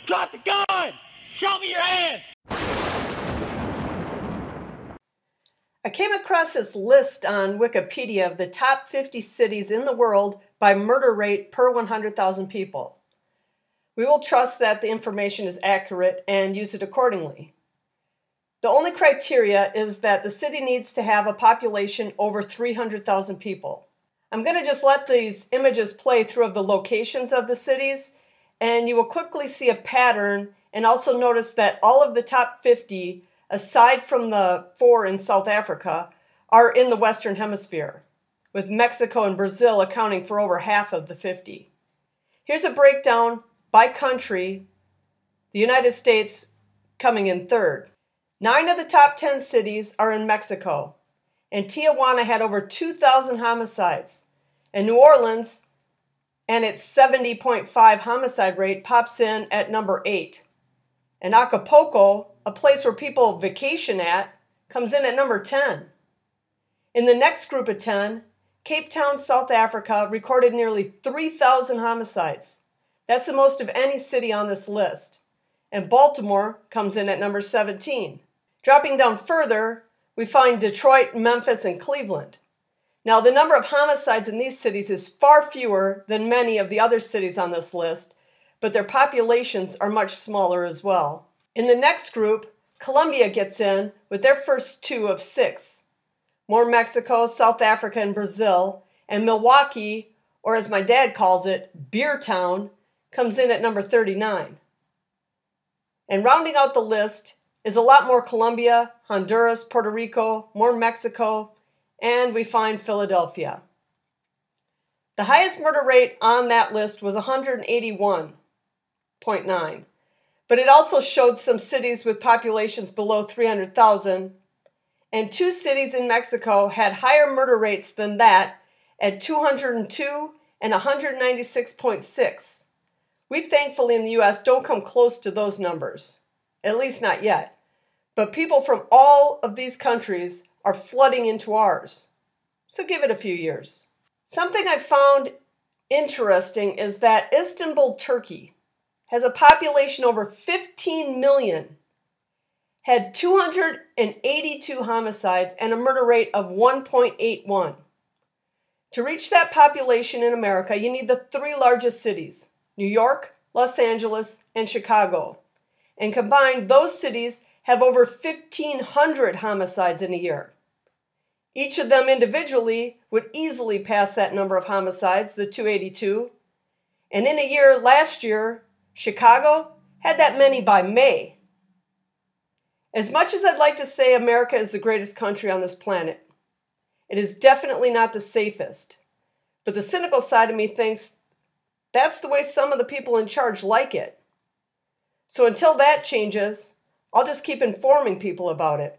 Drop the gun! Show me your hands! I came across this list on Wikipedia of the top 50 cities in the world by murder rate per 100,000 people. We will trust that the information is accurate and use it accordingly. The only criteria is that the city needs to have a population over 300,000 people. I'm going to just let these images play through of the locations of the cities, and you will quickly see a pattern and also notice that all of the top 50, aside from the 4 in South Africa, are in the Western Hemisphere, with Mexico and Brazil accounting for over half of the 50. Here's a breakdown by country, the United States coming in third. 9 of the top 10 cities are in Mexico, and Tijuana had over 2,000 homicides, and New Orleans and its 70.5 homicide rate pops in at number 8. And Acapulco, a place where people vacation at, comes in at number 10. In the next group of 10, Cape Town, South Africa recorded nearly 3,000 homicides. That's the most of any city on this list. And Baltimore comes in at number 17. Dropping down further, we find Detroit, Memphis, and Cleveland. Now, the number of homicides in these cities is far fewer than many of the other cities on this list, but their populations are much smaller as well. In the next group, Colombia gets in with their first 2 of 6. More Mexico, South Africa, and Brazil, and Milwaukee, or as my dad calls it, Beer Town, comes in at number 39. And rounding out the list is a lot more Colombia, Honduras, Puerto Rico, more Mexico, and we find Philadelphia. The highest murder rate on that list was 181.9, but it also showed some cities with populations below 300,000, and 2 cities in Mexico had higher murder rates than that at 202 and 196.6. We thankfully in the U.S. don't come close to those numbers, at least not yet. But people from all of these countries are flooding into ours. So give it a few years. Something I found interesting is that Istanbul, Turkey, has a population over 15 million, had 282 homicides, and a murder rate of 1.81. To reach that population in America, you need the 3 largest cities, New York, Los Angeles, and Chicago. And combined, those cities have over 1,500 homicides in a year. Each of them individually would easily pass that number of homicides, the 282. And in a year, last year, Chicago had that many by May. As much as I'd like to say America is the greatest country on this planet, it is definitely not the safest. But the cynical side of me thinks that's the way some of the people in charge like it. So until that changes, I'll just keep informing people about it.